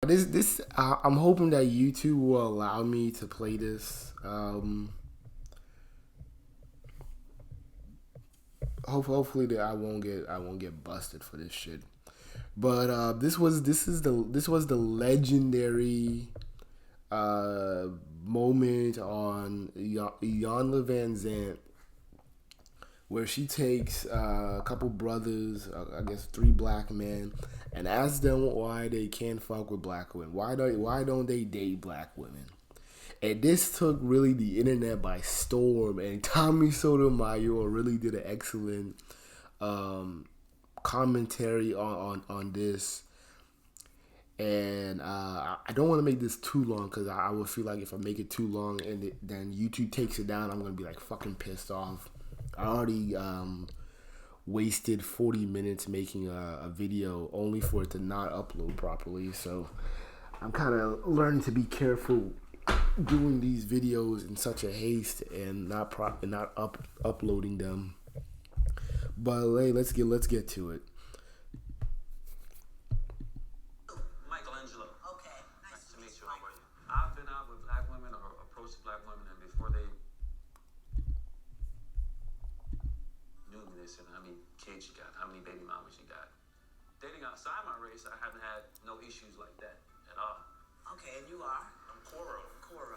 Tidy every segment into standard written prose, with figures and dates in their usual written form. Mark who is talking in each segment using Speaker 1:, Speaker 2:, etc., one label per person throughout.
Speaker 1: I'm hoping that YouTube will allow me to play this. Hopefully that I won't get busted for this shit. But this was the legendary uh, moment on Iyanla Van Zant where she takes a couple brothers, I guess three black men, and asks them why they can't fuck with black women. Why don't they date black women? And this took really the internet by storm. And Tommy Sotomayor really did an excellent um, commentary on this. And I don't want to make this too long because I would feel like if I make it too long and then YouTube takes it down, I'm gonna be like fucking pissed off. I already wasted 40 minutes making a video only for it to not upload properly. So I'm kind of learning to be careful doing these videos in such a haste and not uploading them. But hey, let's get to it.
Speaker 2: Michelangelo. Okay, nice to meet you. How are you? I've been out with black women or approached black women, and before they knew me, they said, "How many kids you got? How many baby mamas you got?" Dating outside my race, I haven't had no issues like that at all.
Speaker 3: Okay, and you are?
Speaker 2: I'm Koro.
Speaker 3: Koro.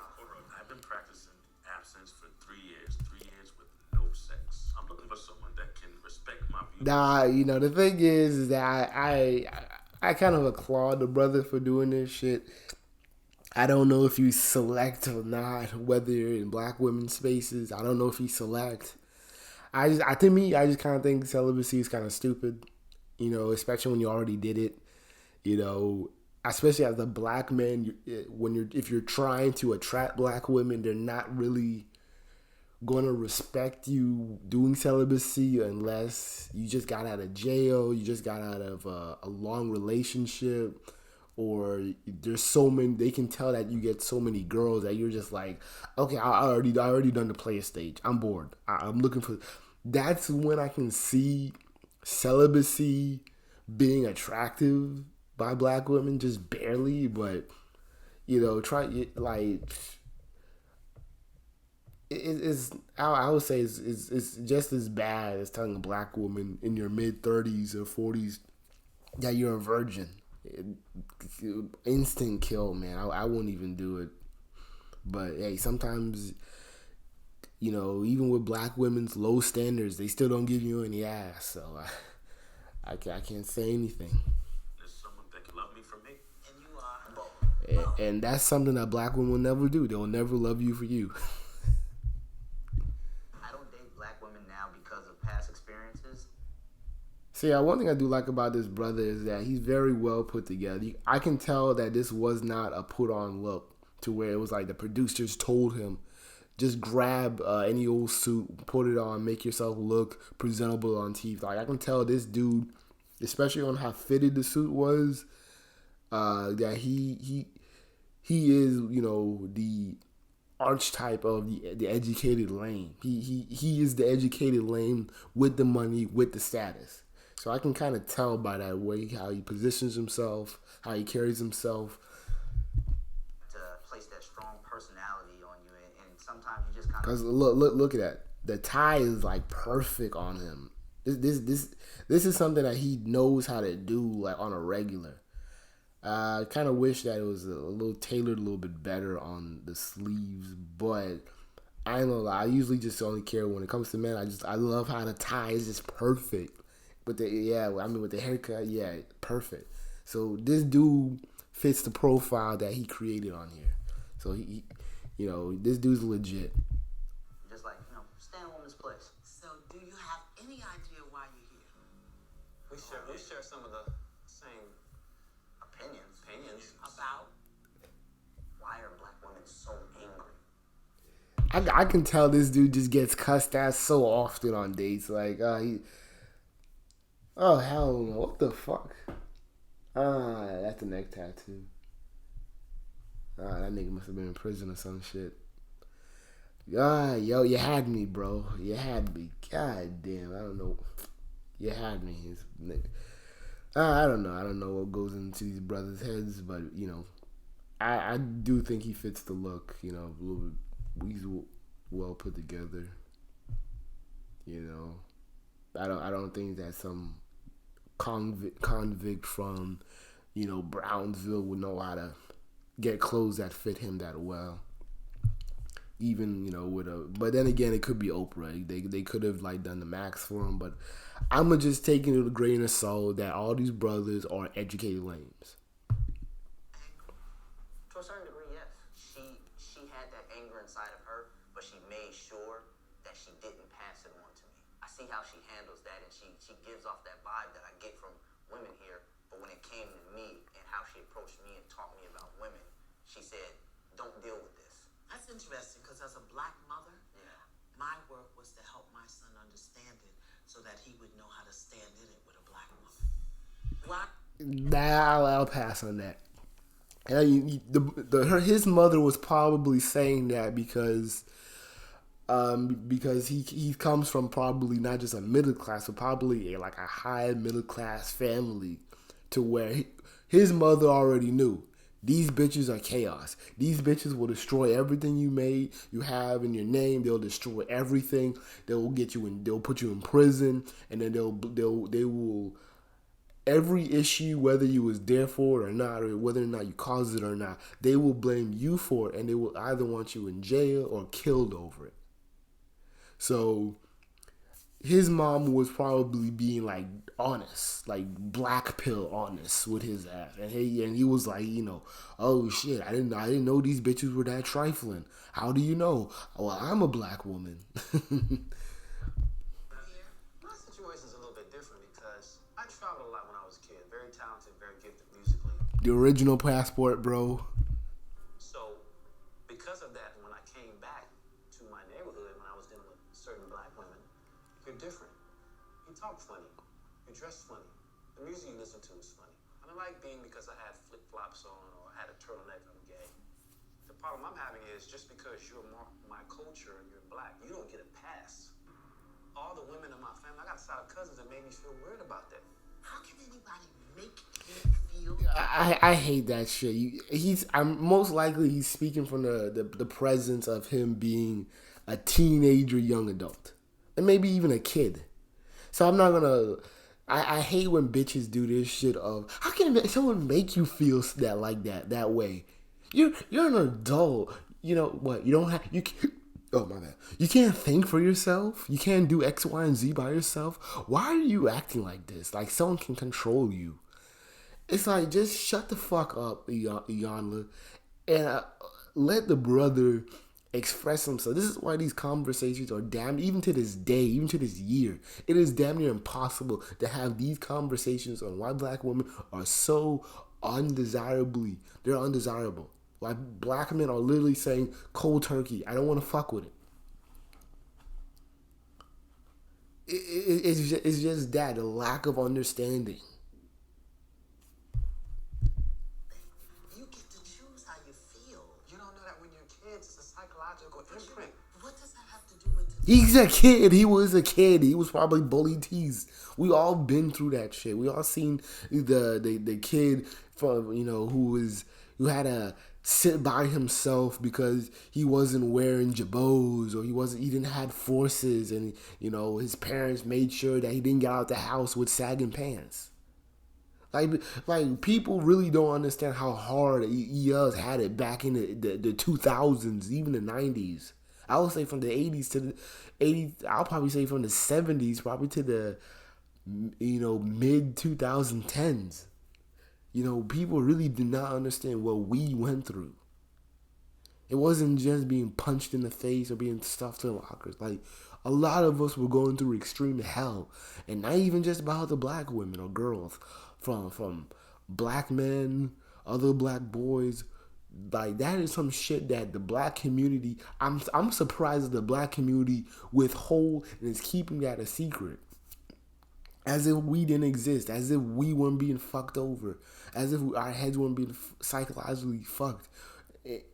Speaker 2: I've been practicing abstinence for 3 years. 3 years with no sex. I'm looking for someone that can respect my views.
Speaker 1: Nah, the thing is that I kind of applaud the brother for doing this shit. I don't know if you select or not, whether you're in black women's spaces. I don't know if you select. I just kind of think celibacy is kind of stupid, especially when you already did it, especially as a black man. If you're trying to attract black women, they're not really going to respect you doing celibacy unless you just got out of jail, you just got out of a long relationship, or there's so many. They can tell that you get so many girls that you're just like, okay, I already done the player stage. I'm bored. I'm looking for. That's when I can see celibacy being attractive by black women, just barely, but I would say it's just as bad as telling a black woman in your mid-30s or 40s that you're a virgin. Instant kill, man. I won't even do it. But hey, sometimes, even with black women's low standards, they still don't give you any ass. So I can't say anything.
Speaker 2: There's someone that can love me for me.
Speaker 3: And you are both.
Speaker 1: And that's something that black women will never do. They will never love you for you. See, one thing I do like about this brother is that he's very well put together. I can tell that this was not a put-on look to where it was like the producers told him, just grab any old suit, put it on, make yourself look presentable on TV. Like, I can tell this dude, especially on how fitted the suit was, that he is, the archetype of the educated lame. He is the educated lame with the money, with the status. So I can kind of tell by that way how he positions himself, how he carries himself.
Speaker 3: To place that strong personality on you, and sometimes you just kind of.
Speaker 1: Because look at that. The tie is like perfect on him. This is something that he knows how to do like on a regular. I kind of wish that it was a little tailored a little bit better on the sleeves, but I ain't gonna lie. I usually just only care when it comes to men. I love how the tie is just perfect. With the haircut, perfect. So this dude fits the profile that he created on here. So he this dude's legit.
Speaker 3: Just like, stand on this place.
Speaker 4: So do you have any idea why you're here?
Speaker 2: We share some of the same opinions
Speaker 4: About?
Speaker 3: Why are black women so angry?
Speaker 1: I can tell this dude just gets cussed at so often on dates. Like, oh, hell no. What the fuck? That's a neck tattoo. That nigga must have been in prison or some shit. Yo, you had me, bro. You had me. God damn, I don't know. You had me. I don't know. I don't know what goes into these brothers' heads, but I do think he fits the look. A little bit, he's well put together. You know, I don't think that some convict from Brownsville would know how to get clothes that fit him that well. Even with but then again, it could be Oprah. They could have like done the max for him, but I'ma just take it with a grain of salt that all these brothers are educated lames.
Speaker 3: To a certain degree, yes. She had that anger inside of her, but she made sure that she didn't pass it on to me. I see how she handles that, and she gives off that vibe that I get from women here. But when it came to me and how she approached me and taught me about women, she said, "Don't deal with this."
Speaker 4: That's interesting because as a black mother,
Speaker 3: Yeah.
Speaker 4: my work was to help my son understand it so that he would know how to stand in it with a black woman. Why?
Speaker 1: I'll pass on that. And his mother was probably saying that because he comes from probably not just a middle class, but probably like a high middle class family, to where his mother already knew these bitches are chaos. These bitches will destroy everything you have in your name. They'll destroy everything. They will get you in. They'll put you in prison, and then they will every issue, whether you was there for it or not, or whether or not you caused it or not, they will blame you for it, and they will either want you in jail or killed over it. So his mom was probably being like honest, like black pill honest with his ass, and he was like, oh shit, I didn't know these bitches were that trifling. How do you know? Well, I'm a black woman.
Speaker 2: My situation's a little bit different because I traveled a lot when I was a kid. Very talented, very gifted musically.
Speaker 1: The original passport, bro.
Speaker 2: So, because of that, when I came back to my neighborhood, when I was dealing with certain black women, you're different. You talk funny. You dress funny. The music you listen to is funny. I don't like being because I had flip flops on or I had a turtleneck. I'm gay. The problem I'm having is just because you're my culture and you're black, you don't get a pass. All the women in my family, I got a side of cousins that made me feel weird about that.
Speaker 4: How can anybody make you feel?
Speaker 1: I hate that shit. I'm most likely he's speaking from the presence of him being a teenager, young adult, and maybe even a kid. So I'm not gonna. I hate when bitches do this shit of how can someone make you feel that way. You're an adult. You know what? You don't have you. Oh my bad. You can't think for yourself. You can't do X, Y, and Z by yourself. Why are you acting like this? Like someone can control you. It's like just shut the fuck up, Iyanla, and let the brother express himself. This is why these conversations are damn, even to this day, even to this year, it is damn near impossible to have these conversations on why black women are so they're undesirable. Why black men are literally saying cold turkey, I don't want to fuck with it. It's just that, the lack of understanding.
Speaker 4: You get to choose how you feel.
Speaker 2: You don't know that when you're kids, it's a psychological imprint.
Speaker 4: What does that have to do with the
Speaker 1: He's a kid. He was a kid. He was probably bullied, teased. We all been through that shit. We all seen the kid from who had to sit by himself because he wasn't wearing jabots, or he didn't have forces, and his parents made sure that he didn't get out the house with sagging pants. Like people really don't understand how hard ELs had it back in the 2000s, even the 90s. I would say from the 80s to the 80s. I'll probably say from the 70s, probably to the mid 2010s. People really did not understand what we went through. It wasn't just being punched in the face or being stuffed in lockers. Like, a lot of us were going through extreme hell. And not even just about the black women or girls. From black men, other black boys. Like, that is some shit that the black community, I'm surprised that the black community withhold and is keeping that a secret. As if we didn't exist, as if we weren't being fucked over, as if our heads weren't being psychologically fucked.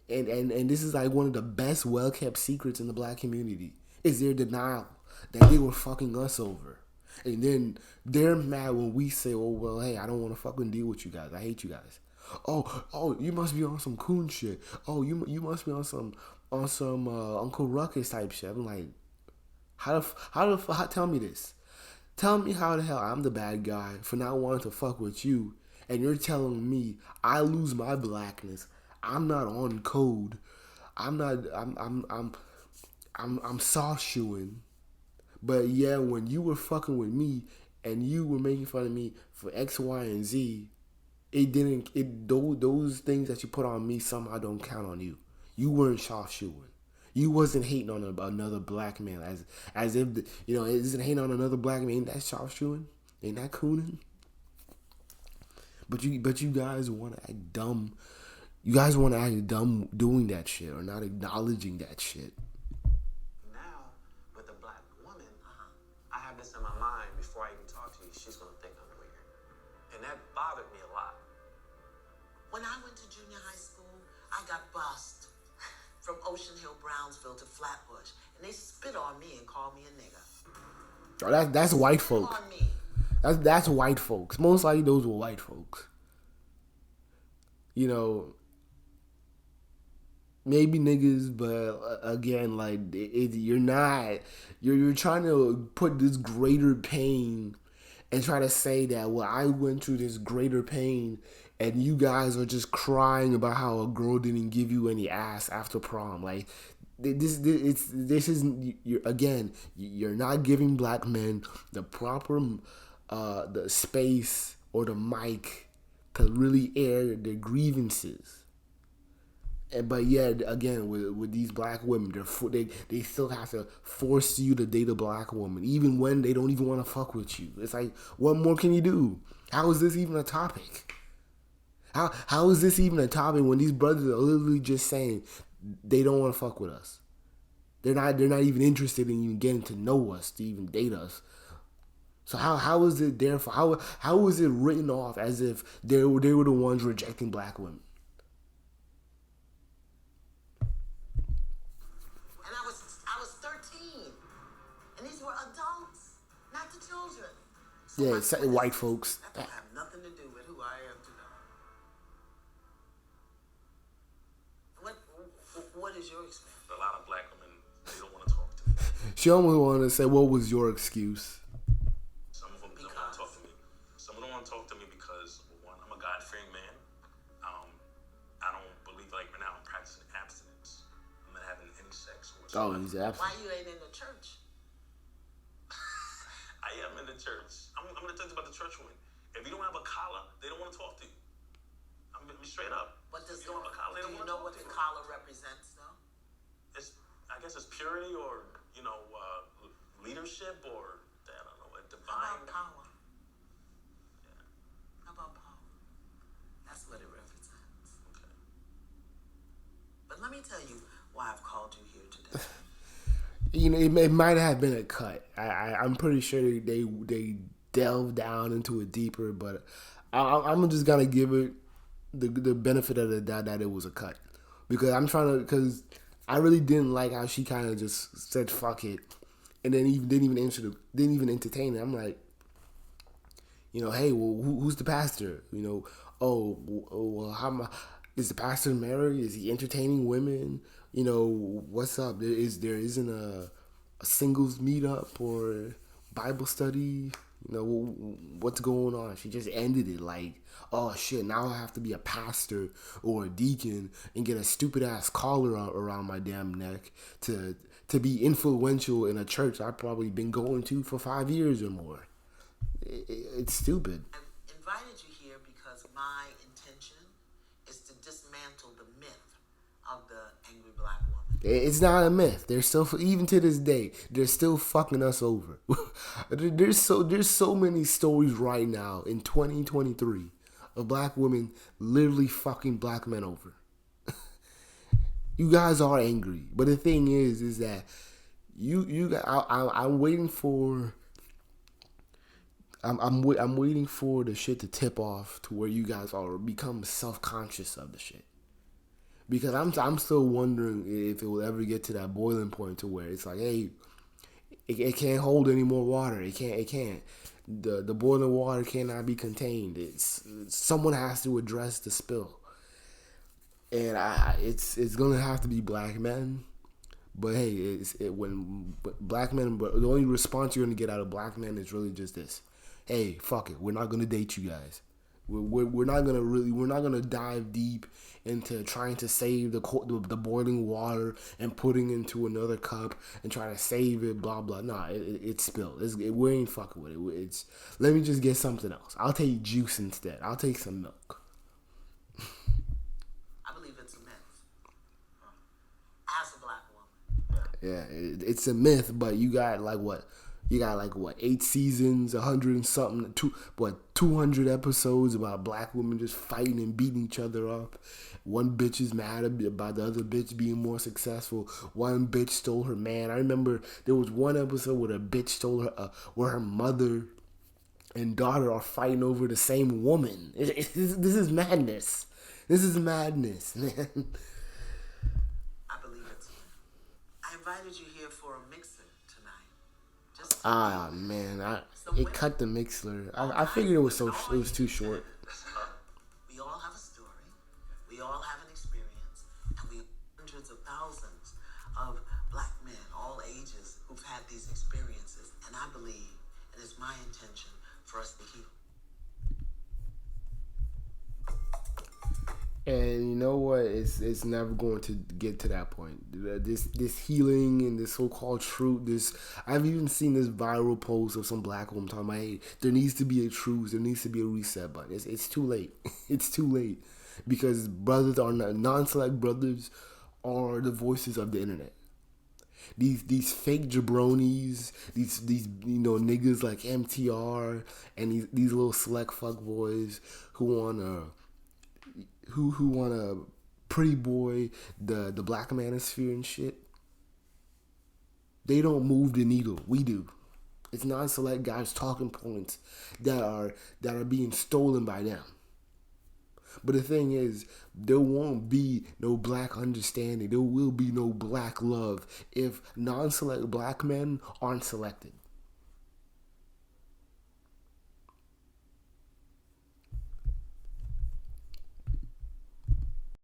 Speaker 1: And this is like one of the best well-kept secrets in the black community, is their denial that they were fucking us over. And then they're mad when we say, "Oh well, hey, I don't want to fucking deal with you guys. I hate you guys." Oh, you must be on some coon shit. Oh, you must be on some Uncle Ruckus type shit. I'm like, tell me this. Tell me how the hell I'm the bad guy for not wanting to fuck with you, and you're telling me I lose my blackness. I'm not on code. I'm not. I'm soft shoeing. But yeah, when you were fucking with me and you were making fun of me for X, Y, and Z, it didn't. Those things that you put on me somehow don't count on you. You weren't soft shoeing. You wasn't hating on another black man as if isn't hating on another black man. Ain't that soft shoeing? Ain't that cooning? But you guys want to act dumb. You guys want to act dumb doing that shit or not acknowledging that shit.
Speaker 2: Now, with a black woman, I have this in my mind before I even talk to you. She's going to think I'm weird. And that bothered me a lot.
Speaker 4: When I went to junior high school, I got bussed from Ocean Hill, Brownsville to Flatbush. And they spit on me and called me a nigga.
Speaker 1: Oh, that's white folk.
Speaker 4: On me.
Speaker 1: That's white folks. Most likely those were white folks. Maybe niggas, but again, like you're not. You're trying to put this greater pain and try to say that, well, I went through this greater pain and you guys are just crying about how a girl didn't give you any ass after prom. Like you're not giving black men the proper the space or the mic to really air their grievances. But yeah, again, with these black women, they still have to force you to date a black woman, even when they don't even want to fuck with you. It's like, what more can you do? How is this even a topic? How is this even a topic when these brothers are literally just saying they don't want to fuck with us? They're not even interested in even getting to know us to even date us. So how is it therefore how is it written off as if they were the ones rejecting black women? So yeah, white folks.
Speaker 4: That don't have nothing to do with who I am today. What is your excuse?
Speaker 2: A lot of black women, they don't want to talk to me.
Speaker 1: She almost wanted to say, what was your excuse?
Speaker 2: Some of them don't want to talk to me. Some of them want to talk to me because, one, I'm a God-fearing man. I don't believe, like right now, I'm practicing abstinence. I'm not having any sex whatsoever.
Speaker 1: Oh, he's abstinent.
Speaker 4: Why you ain't in the church?
Speaker 2: I am in the church. I'm going to tell you about the church women. If you don't have a collar, they don't want to talk to you. I'm going to be straight up.
Speaker 4: But
Speaker 2: if you don't have a collar, they don't want to talk to you.
Speaker 4: Do you know what the collar represents, though?
Speaker 2: I guess it's purity or, leadership or, I don't know, a divine...
Speaker 4: How about power?
Speaker 2: Yeah.
Speaker 4: How about power? That's what it represents.
Speaker 2: Okay.
Speaker 4: But let me tell you why I've called you here today.
Speaker 1: It might have been a cut. I'm pretty sure they delved down into it deeper, but I'm just gonna give it the benefit of the doubt that it was a cut because because I really didn't like how she kind of just said fuck it, and then didn't even entertain it. I'm like, hey, well, who's the pastor? Well, is the pastor married? Is he entertaining women? What's up? There isn't a singles meetup or Bible study. What's going on? She just ended it like, oh shit, now I have to be a pastor or a deacon and get a stupid ass collar around my damn neck to be influential in a church I've probably been going to for 5 years or more. It's stupid.
Speaker 4: I've invited you here because my intention is to dismantle the myth of the angry black woman.
Speaker 1: It's not a myth. They're still, even to this day, they're still fucking us over. There's so many stories right now in 2023 of black women literally fucking black men over. You guys are angry, but the thing is that I'm waiting for. I'm waiting for the shit to tip off to where you guys all become self-conscious of the shit. Because I'm still wondering if it will ever get to that boiling point to where it's like, hey, It can't hold any more water. It can't. The boiling water cannot be contained. Someone has to address the spill, and it's gonna have to be black men. But hey, when black men, but the only response you're gonna get out of black men is really just this: hey, fuck it, we're not gonna date you guys. We're not gonna dive deep into trying to save the boiling water and putting into another cup and trying to save it. Blah blah. Nah, it's spilled. We ain't fucking with it. Let me just get something else. I'll take juice instead. I'll take some milk.
Speaker 4: I believe it's a myth. As a black woman.
Speaker 1: Yeah, it's a myth, but you got like what? You got like what, 8 seasons, 100 and something, 200 episodes about black women just fighting and beating each other up. One bitch is mad about the other bitch being more successful. One bitch stole her man. I remember there was one episode where a bitch stole where her mother and daughter are fighting over the same woman. This is madness. This is madness, man.
Speaker 4: I believe it's. I invited you here for a mixer tonight. Just
Speaker 1: Man, it cut the mixer. I figured it was too short.
Speaker 4: We all have a story. We all have an experience, and we have hundreds of thousands of black men, all ages, who've had these experiences. And I believe, and it's my intention for us to heal.
Speaker 1: And you know what? It's never going to get to that point. This healing and this so-called truth. I've even seen this viral post of some black woman talking about, hey, there needs to be a truce. There needs to be a reset button. It's too late. It's too late because non-select brothers are the voices of the internet. These fake jabronis, these niggas like MTR and these little select fuckboys who wanna pretty boy the black manosphere and shit. They don't move the needle. We do. It's non-select guys' talking points that are being stolen by them. But the thing is, there won't be no black understanding. There will be no black love if non-select black men aren't selected.